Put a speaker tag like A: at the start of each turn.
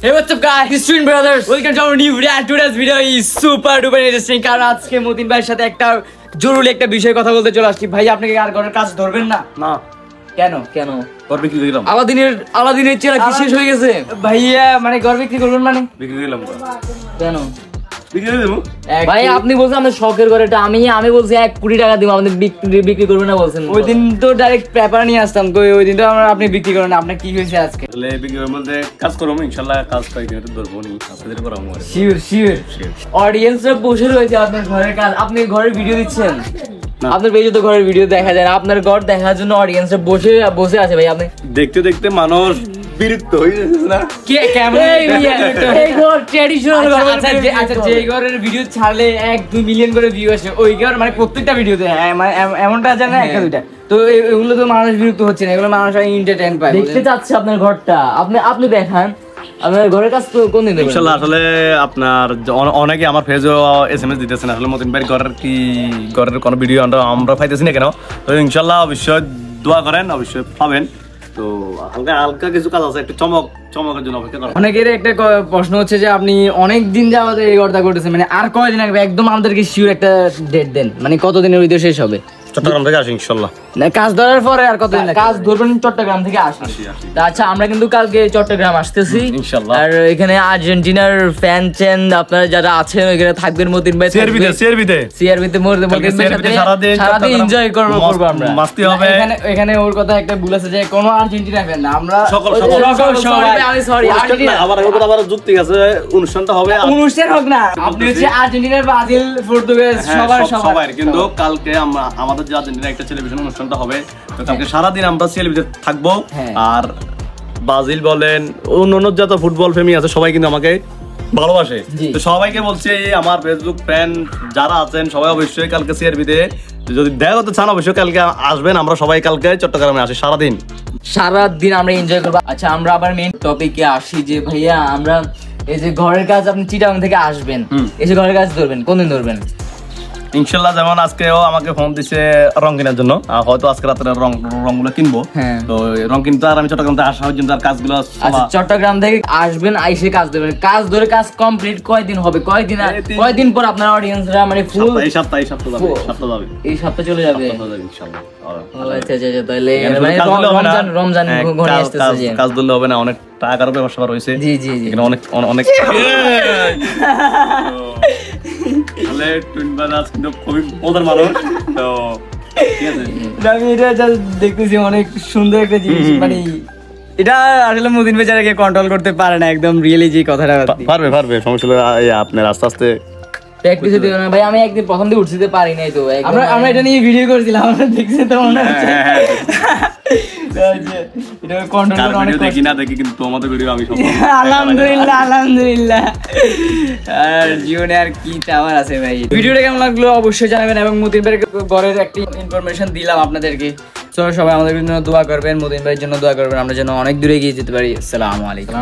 A: Hey, what's up guys? It's Twin Brothers. Welcome to our new video. And today's video is super duper interesting. কারণ আজকে মতিন ভাইয়ের সাথে একটা জরুরি একটা বিষয় কথা বলতে চলে আসছি। ভাই আপনি কি আর ঘরের কাজ ধরবেন না?
B: না।
A: কেন?
B: ঘর বিক্রি করে দিলাম।
A: আলাদিনের চেলা কি শেষ হয়ে গেছে? ভাইয়া মানে ঘর বিক্রি করবেন মানে?
B: বিক্রি করে দিলাম।
A: কেন?
B: বিক্রি করে দেবো।
A: ভাই আপনি বলছেন আমাদের শখের ঘরটা আমি বলছি 1 কোটি টাকা দিব আমাদের বিক্রি করবেন না বলছেন। ওই দিন তো ডাইরেক্ট পেপার নিয়ে আসতাম তো ওই দিন তো আপনি বিক্রি করেন না। আপনার কি হয়েছে আজকে?
B: তাহলে বিক্রি করে বলতে কাজ করব ইনশাআল্লাহ কাজ পাই দিতে ধরবো নি আপনাদের করাম করে।
A: শিওর অডিয়েন্সরা বসে রয়েছে আপনার ঘরের কাজ। আপনি ঘরের ভিডিও দিচ্ছেন? আপনার পেজে তো ঘরের ভিডিও দেখা যায় না। আপনার ঘর দেখার জন্য অডিয়েন্সরা বসে আছে ভাই। আপনি দেখতে মানুষ বিরক্ত হয়ে যাচ্ছে না কে কেমন এই ঘর ট্র্যাডিশনাল ঘর। আচ্ছা যে ঘরের ভিডিও ছাড়লে 1-2 মিলিয়ন করে ভিউ আসে ওই ঘর মানে প্রত্যেকটা ভিডিওতে এমনটা আছে না একটা দুইটা তো এগুলো তো মানুষ বিরক্ত হচ্ছে না। এগুলো মানুষ এন্টারটেইন পায়। দেখতে চাচ্ছে আপনার ঘরটা আপনি দেখান আপনার ঘরের কাজ তো কোন দিন
B: ইনশাআল্লাহ। আসলে আপনার অনেকে আমার পেজে এসএমএস দিতেছেন আসলে মতিন ভাই ঘরের কোনো ভিডিও আমরা পাইতেছি না কেন। তো ইনশাআল্লাহ অবশ্যই দোয়া করেন, অবশ্যই পাবেন। তো হালকা কিছু কাজ আছে একটু চমকের জন্য অপেক্ষা করেন। অনেকের একটা
A: প্রশ্ন হচ্ছে যে আপনি অনেক দিন যাবত এই ঘরটা করতেছেন মানে আর কয়দিন লাগবে? একদম আমাদেরকে শিওর একটা ডেট দেন, মানে কতদিনের ভিতরে শেষ হবে?
B: চট্টগ্রাম থেকে আসি ইনশাআল্লাহ।
A: না কাজ ধরার পরে আর কতদিন কাজ ধরবেন? চট্টগ্রাম থেকে আসি। আচ্ছা আমরা কিন্তু কালকে চট্টগ্রাম আসতেছি ইনশাআল্লাহ। আর এখানে আর্জেন্টিনার ফ্যান চেন আপনারা যারা আছেন ওইখানে থাকবেন। মতিন ভাই সিআরবিতে মতিন ভাইয়ের সাথে সারাদিন এনজয় করব আমরা, মাস্তি হবে। এখানে ওর কথা একটা ভুল আছে যে কোনো আর্জেন্টিনা ফ্যান না আমরা সকল আমি সরি আর্জেন্টিনা
B: আবার যুক্তি আছে। অনুষ্ঠানটা হবে
A: অনুষ্ঠান হোক না আপনি হচ্ছে আর্জেন্টিনা ব্রাজিল পর্তুগাল সবার
B: কিন্তু কালকে আমরা আমাদের যে আর্জেন্টিনা একটা টেলিভিশন অনুষ্ঠানটা হবে তো কালকে সারাদিন আমরা সিএলবিতে থাকবো। আর ব্রাজিল বলেন অন্য যত ফুটবল প্রেমী আছে সবাই কিন্তু আমাকে ভালোবাসে। তো সবাইকে বলছি আমার ফেসবুক ফ্যান যারা আছেন সবাই অবশ্যই কালকে সিআরবিতে যদি দেখা করতে চান অবশ্যই কালকে আসবেন। আমরা সবাই কালকে চট্টগ্রামে আসি সারাদিন
A: আমরা এনজয় করবো। আচ্ছা আমরা আবার মেইন টপিকে আসি যে ভাইয়া আমরা এই যে ঘরের কাজ আপনি চিটাগাং থেকে আসবেন এসে ঘরের কাজ ধরবেন কোনদিন ধরবেন?
B: ইনশাআল্লাহ। যেমন আজকেও আমাকে ফোন দিছে রং কেনার জন্য, হয়তো আজকে রাতে রংগুলো কিনবো। তো রং কিনতে আর আমি চট্টগ্রাম থেকে আসা পর্যন্ত আর কাজগুলো
A: চট্টগ্রাম থেকে আসবেন আইসে কাজ দেবেন। কাজ ধরে কাজ কমপ্লিট কয়দিন হবে? কয়দিন পর আপনার অডিয়েন্সরা মানে ফুল এই সপ্তাহ যাবে এই সপ্তাহ চলে যাবে ইনশাআল্লাহ। আচ্ছা তাহলে রমজান ঘনিয়ে আসতেছে।
B: কাজ ধরলে হবে না, অনেক টাকার ব্যবসা রয়েছে। জি এখানে অনেক তাহলে টুইন ব্রাদার্স কিন্তু খুবই মজার মানুষ। তো
A: আমি এটা দেখতেছি অনেক সুন্দর একটা জিনিস, মানে এটা আসলে মতিন বেচারাকে কন্ট্রোল করতে পারে না একদম রিয়েলি যে কথাটা
B: পারবে সমস্যা আপনার আস্তে আস্তে
A: প্র্যাকটিস দিও না ভাই। আমি একদিন প্রথম দিন উঠতে পারি নাই তো আমরা এটা নিয়ে ভিডিও করেছিলাম আমরা দেখছি তো মনে হচ্ছে এটা কন্ট্রোল করা অনেক
B: দেখি না দেখি কিন্তু তোমাদের ভিডিও আমি সব
A: আলহামদুলিল্লাহ আর জীবনে আর কি চাওয়ার আছে ভাই। ভিডিওটা কেমন লাগলো অবশ্যই জানাবেন এবং মতিন ভাইয়ের ঘরের একটা ইনফরমেশন দিলাম আপনাদেরকে। চলো সবাই আমাদের জন্য দোয়া করবেন, মতিন ভাইয়ের জন্য দোয়া করবেন, আমরা যেন অনেক দূরে এগিয়ে যেতে পারি। আসসালামু আলাইকুম।